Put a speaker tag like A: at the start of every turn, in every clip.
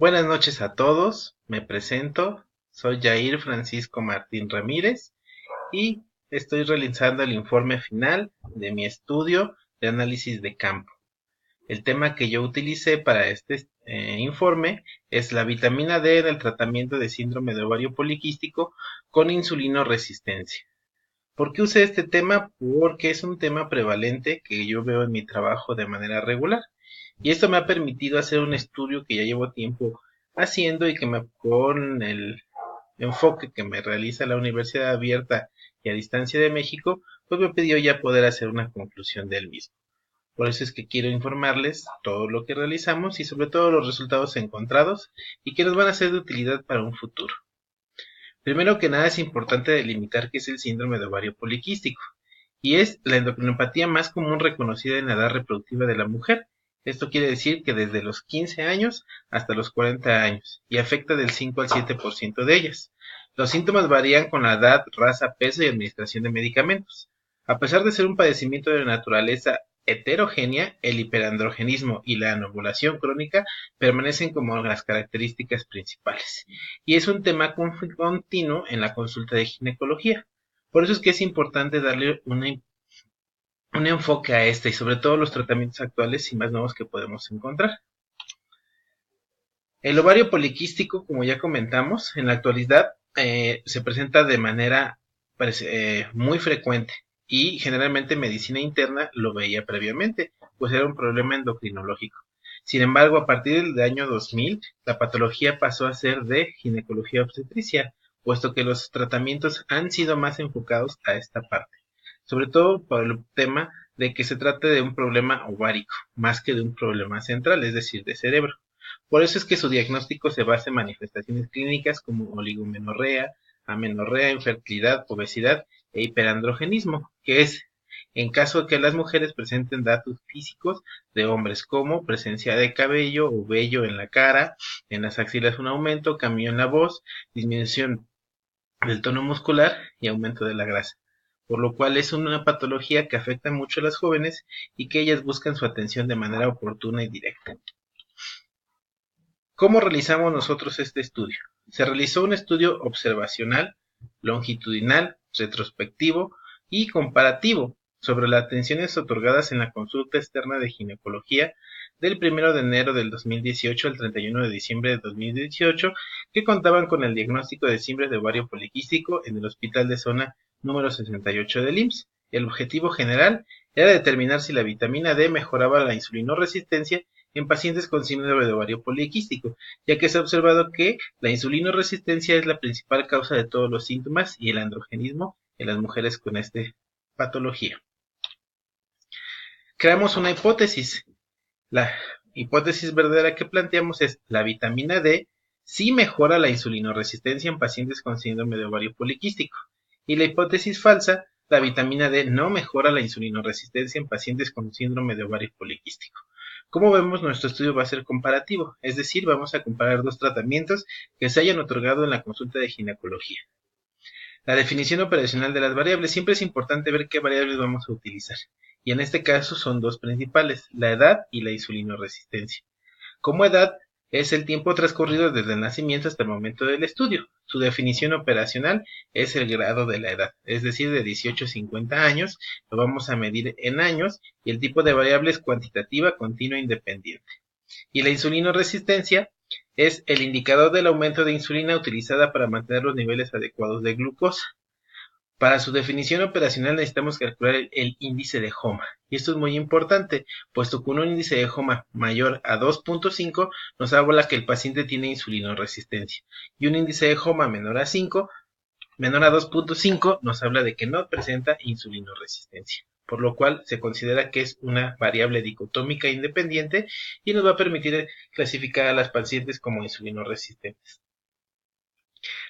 A: Buenas noches a todos, me presento, soy Jair Francisco Martín Ramírez y estoy realizando el informe final de mi estudio de análisis de campo. El tema que yo utilicé para este informe es la vitamina D en el tratamiento de síndrome de ovario poliquístico con insulinoresistencia. ¿Por qué usé este tema? Porque es un tema prevalente que yo veo en mi trabajo de manera regular. Y esto me ha permitido hacer un estudio que ya llevo tiempo haciendo y con el enfoque que me realiza la Universidad Abierta y a Distancia de México, pues me pidió ya poder hacer una conclusión del mismo. Por eso es que quiero informarles todo lo que realizamos y sobre todo los resultados encontrados y que nos van a ser de utilidad para un futuro. Primero que nada es importante delimitar qué es el síndrome de ovario poliquístico, y es la endocrinopatía más común reconocida en la edad reproductiva de la mujer. Esto quiere decir que desde los 15 años hasta los 40 años, y afecta del 5 al 7% de ellas. Los síntomas varían con la edad, raza, peso y administración de medicamentos. A pesar de ser un padecimiento de naturaleza heterogénea, el hiperandrogenismo y la anovulación crónica permanecen como las características principales. Y es un tema continuo en la consulta de ginecología. Por eso es que es importante darle un enfoque a este y sobre todo los tratamientos actuales y más nuevos que podemos encontrar. El ovario poliquístico, como ya comentamos, en la actualidad se presenta de manera muy frecuente y generalmente medicina interna lo veía previamente, pues era un problema endocrinológico. Sin embargo, a partir del año 2000, la patología pasó a ser de ginecología obstetricia, puesto que los tratamientos han sido más enfocados a esta parte, sobre todo por el tema de que se trate de un problema ovárico, más que de un problema central, es decir, de cerebro. Por eso es que su diagnóstico se basa en manifestaciones clínicas como oligomenorrea, amenorrea, infertilidad, obesidad e hiperandrogenismo, que es en caso de que las mujeres presenten datos físicos de hombres como presencia de cabello o vello en la cara, en las axilas un aumento, cambio en la voz, disminución del tono muscular y aumento de la grasa, por lo cual es una patología que afecta mucho a las jóvenes y que ellas buscan su atención de manera oportuna y directa. ¿Cómo realizamos nosotros este estudio? Se realizó un estudio observacional, longitudinal, retrospectivo y comparativo sobre las atenciones otorgadas en la consulta externa de ginecología del 1 de enero del 2018 al 31 de diciembre de 2018, que contaban con el diagnóstico de síndrome de ovario poliquístico en el Hospital de Zona número 68 del IMSS. El objetivo general era determinar si la vitamina D mejoraba la insulinoresistencia en pacientes con síndrome de ovario poliquístico, ya que se ha observado que la insulinoresistencia es la principal causa de todos los síntomas y el androgenismo en las mujeres con esta patología. Creamos una hipótesis. La hipótesis verdadera que planteamos es la vitamina D sí mejora la insulinoresistencia en pacientes con síndrome de ovario poliquístico. Y la hipótesis falsa, la vitamina D no mejora la insulinoresistencia en pacientes con síndrome de ovario poliquístico. Como vemos, nuestro estudio va a ser comparativo, es decir, vamos a comparar dos tratamientos que se hayan otorgado en la consulta de ginecología. La definición operacional de las variables. Siempre es importante ver qué variables vamos a utilizar. Y en este caso son dos principales, la edad y la insulinoresistencia. Como edad es el tiempo transcurrido desde el nacimiento hasta el momento del estudio. Su definición operacional es el grado de la edad, es decir, de 18 a 50 años, lo vamos a medir en años y el tipo de variable es cuantitativa, continua e independiente. Y la insulinoresistencia es el indicador del aumento de insulina utilizada para mantener los niveles adecuados de glucosa. Para su definición operacional necesitamos calcular el índice de HOMA, y esto es muy importante, puesto que un índice de HOMA mayor a 2.5 nos habla que el paciente tiene insulinoresistencia, y un índice de HOMA menor a 5, menor a 2.5 nos habla de que no presenta insulinoresistencia, por lo cual se considera que es una variable dicotómica independiente y nos va a permitir clasificar a las pacientes como insulinoresistentes.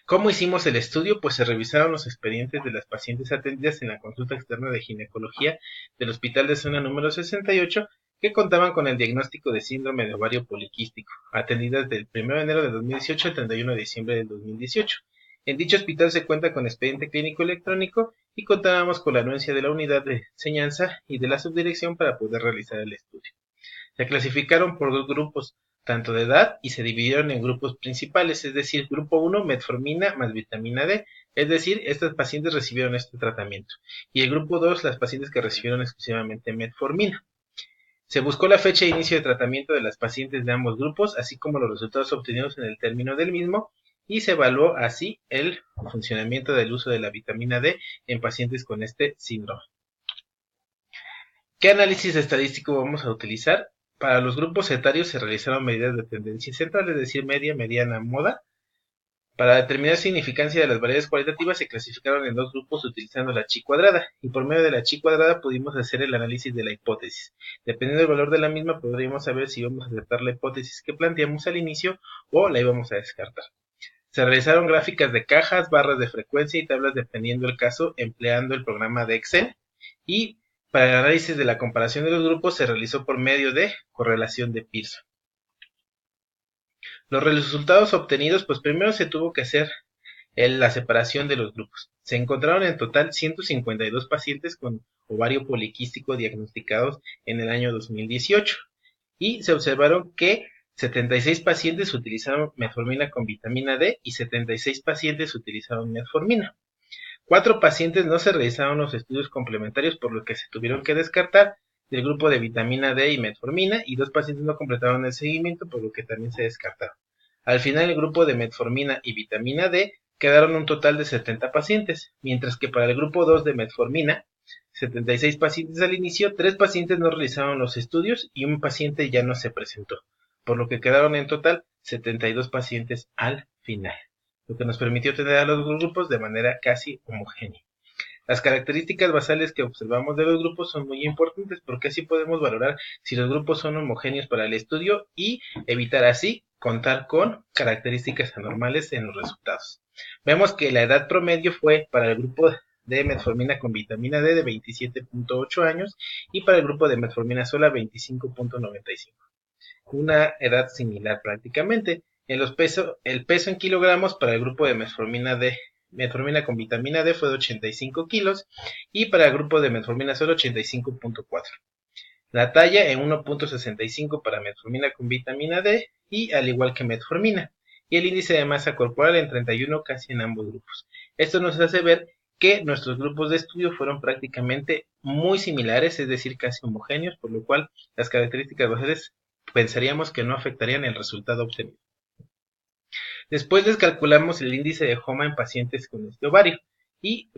A: ¿Cómo hicimos el estudio? Pues se revisaron los expedientes de las pacientes atendidas en la consulta externa de ginecología del Hospital de Zona número 68 que contaban con el diagnóstico de síndrome de ovario poliquístico, atendidas del 1 de enero de 2018 al 31 de diciembre de 2018. En dicho hospital se cuenta con expediente clínico electrónico y contábamos con la anuencia de la unidad de enseñanza y de la subdirección para poder realizar el estudio. Se clasificaron por dos grupos, tanto de edad, y se dividieron en grupos principales, es decir, grupo 1, metformina más vitamina D, es decir, estas pacientes recibieron este tratamiento, y el grupo 2, las pacientes que recibieron exclusivamente metformina. Se buscó la fecha de inicio de tratamiento de las pacientes de ambos grupos, así como los resultados obtenidos en el término del mismo, y se evaluó así el funcionamiento del uso de la vitamina D en pacientes con este síndrome. ¿Qué análisis estadístico vamos a utilizar? Para los grupos etarios se realizaron medidas de tendencia central, es decir, media, mediana, moda. Para determinar significancia de las variables cualitativas se clasificaron en dos grupos utilizando la chi cuadrada, y por medio de la chi cuadrada pudimos hacer el análisis de la hipótesis. Dependiendo del valor de la misma, podríamos saber si íbamos a aceptar la hipótesis que planteamos al inicio o la íbamos a descartar. Se realizaron gráficas de cajas, barras de frecuencia y tablas dependiendo del caso, empleando el programa de Excel, y para el análisis de la comparación de los grupos se realizó por medio de correlación de Pearson. Los resultados obtenidos, pues primero se tuvo que hacer la separación de los grupos. Se encontraron en total 152 pacientes con ovario poliquístico diagnosticados en el año 2018 y se observaron que 76 pacientes utilizaron metformina con vitamina D y 76 pacientes utilizaron metformina. 4 pacientes no se realizaron los estudios complementarios, por lo que se tuvieron que descartar del grupo de vitamina D y metformina, y 2 pacientes no completaron el seguimiento, por lo que también se descartaron. Al final, el grupo de metformina y vitamina D quedaron un total de 70 pacientes, mientras que para el grupo 2 de metformina, 76 pacientes al inicio, 3 pacientes no realizaron los estudios y un paciente ya no se presentó, por lo que quedaron en total 72 pacientes al final, lo que nos permitió tener a los grupos de manera casi homogénea. Las características basales que observamos de los grupos son muy importantes porque así podemos valorar si los grupos son homogéneos para el estudio y evitar así contar con características anormales en los resultados. Vemos que la edad promedio fue para el grupo de metformina con vitamina D de 27.8 años y para el grupo de metformina sola 25.95. Una edad similar prácticamente. En los el peso en kilogramos para el grupo de metformina con vitamina D fue de 85 kilos y para el grupo de metformina solo 85.4. La talla en 1.65 para metformina con vitamina D y al igual que metformina. Y el índice de masa corporal en 31 casi en ambos grupos. Esto nos hace ver que nuestros grupos de estudio fueron prácticamente muy similares, es decir, casi homogéneos, por lo cual las características basales pensaríamos que no afectarían el resultado obtenido. Después descalculamos el índice de HOMA en pacientes con este ovario y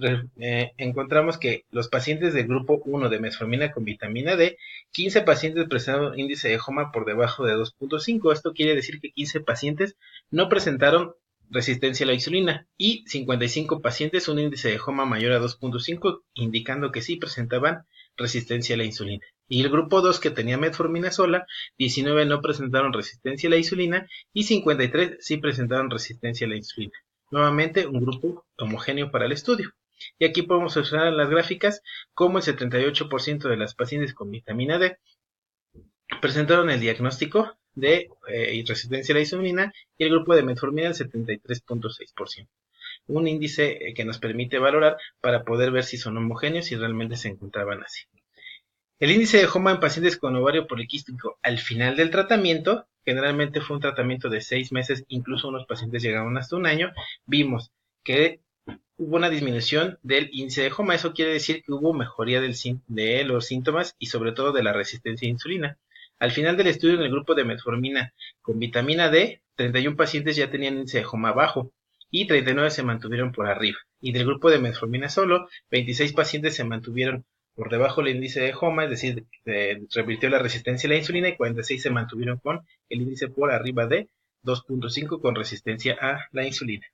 A: encontramos que los pacientes del grupo 1 de metformina con vitamina D, 15 pacientes presentaron índice de HOMA por debajo de 2.5. Esto quiere decir que 15 pacientes no presentaron resistencia a la insulina y 55 pacientes un índice de HOMA mayor a 2.5, indicando que sí presentaban resistencia a la insulina. Y el grupo 2 que tenía metformina sola, 19 no presentaron resistencia a la insulina y 53 sí presentaron resistencia a la insulina. Nuevamente un grupo homogéneo para el estudio. Y aquí podemos observar en las gráficas cómo el 78% de las pacientes con vitamina D presentaron el diagnóstico de resistencia a la insulina y el grupo de metformina el 73.6%. Un índice que nos permite valorar para poder ver si son homogéneos y realmente se encontraban así. El índice de HOMA en pacientes con ovario poliquístico al final del tratamiento, generalmente fue un tratamiento de 6 meses, incluso unos pacientes llegaron hasta un año, vimos que hubo una disminución del índice de HOMA. Eso quiere decir que hubo mejoría de los síntomas y sobre todo de la resistencia a insulina. Al final del estudio, en el grupo de metformina con vitamina D, 31 pacientes ya tenían índice de HOMA bajo y 39 se mantuvieron por arriba. Y del grupo de metformina solo, 26 pacientes se mantuvieron por debajo del índice de HOMA, es decir, revirtió la resistencia a la insulina, y 46 se mantuvieron con el índice por arriba de 2.5 con resistencia a la insulina.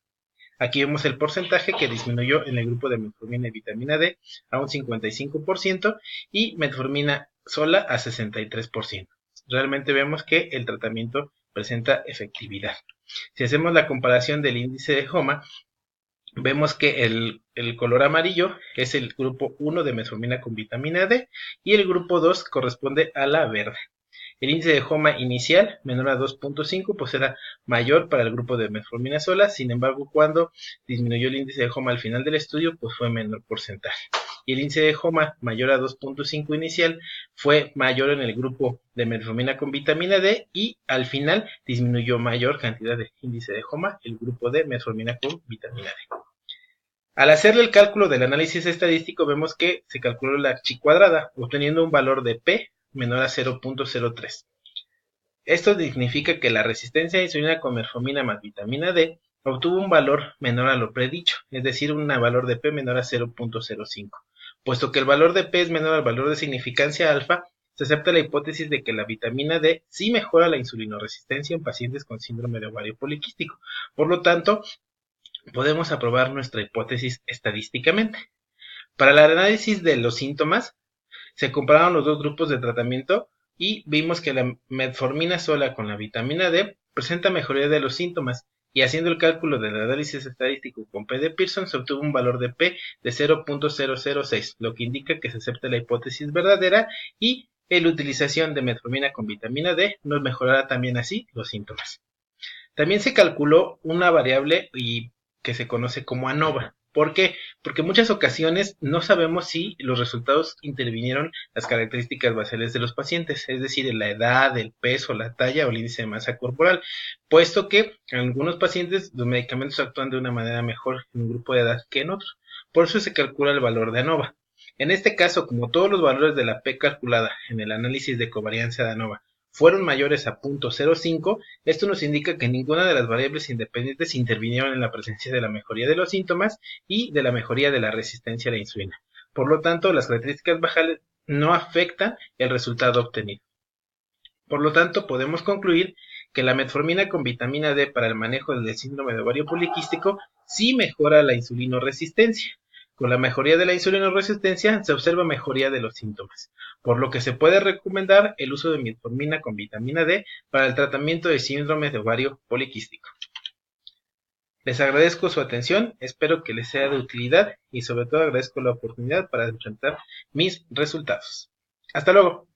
A: Aquí vemos el porcentaje que disminuyó en el grupo de metformina y vitamina D a un 55% y metformina sola a 63%. Realmente vemos que el tratamiento presenta efectividad. Si hacemos la comparación del índice de HOMA, vemos que el color amarillo es el grupo 1 de metformina con vitamina D y el grupo 2 corresponde a la verde. El índice de HOMA inicial, menor a 2.5, pues era mayor para el grupo de metformina sola. Sin embargo, cuando disminuyó el índice de HOMA al final del estudio, pues fue menor porcentaje. y el índice de HOMA mayor a 2.5 inicial fue mayor en el grupo de metformina con vitamina D y al final disminuyó mayor cantidad de índice de HOMA el grupo de metformina con vitamina D. Al hacerle el cálculo del análisis estadístico vemos que se calculó la chi cuadrada obteniendo un valor de P menor a 0.03. Esto significa que la resistencia a insulina con metformina más vitamina D obtuvo un valor menor a lo predicho, es decir, un valor de P menor a 0.05. Puesto que el valor de P es menor al valor de significancia alfa, se acepta la hipótesis de que la vitamina D sí mejora la insulinoresistencia en pacientes con síndrome de ovario poliquístico. Por lo tanto, podemos aprobar nuestra hipótesis estadísticamente. Para el análisis de los síntomas, se compararon los dos grupos de tratamiento y vimos que la metformina sola con la vitamina D presenta mejoría de los síntomas y haciendo el cálculo del análisis estadístico con P de Pearson se obtuvo un valor de P de 0.006, lo que indica que se acepta la hipótesis verdadera y la utilización de metformina con vitamina D nos mejorará también así los síntomas. También se calculó una variable que se conoce como ANOVA. ¿Por qué? Porque en muchas ocasiones no sabemos si los resultados intervinieron las características basales de los pacientes, es decir, la edad, el peso, la talla o el índice de masa corporal, puesto que en algunos pacientes los medicamentos actúan de una manera mejor en un grupo de edad que en otros. Por eso se calcula el valor de ANOVA. En este caso, como todos los valores de la P calculada en el análisis de covariancia de ANOVA fueron mayores a 0.05, esto nos indica que ninguna de las variables independientes intervinieron en la presencia de la mejoría de los síntomas y de la mejoría de la resistencia a la insulina. Por lo tanto, las características basales no afectan el resultado obtenido. Por lo tanto, podemos concluir que la metformina con vitamina D para el manejo del síndrome de ovario poliquístico sí mejora la insulinoresistencia. Con la mejoría de la insulinoresistencia se observa mejoría de los síntomas, por lo que se puede recomendar el uso de metformina con vitamina D para el tratamiento de síndrome de ovario poliquístico. Les agradezco su atención, espero que les sea de utilidad y sobre todo agradezco la oportunidad para presentar mis resultados. Hasta luego.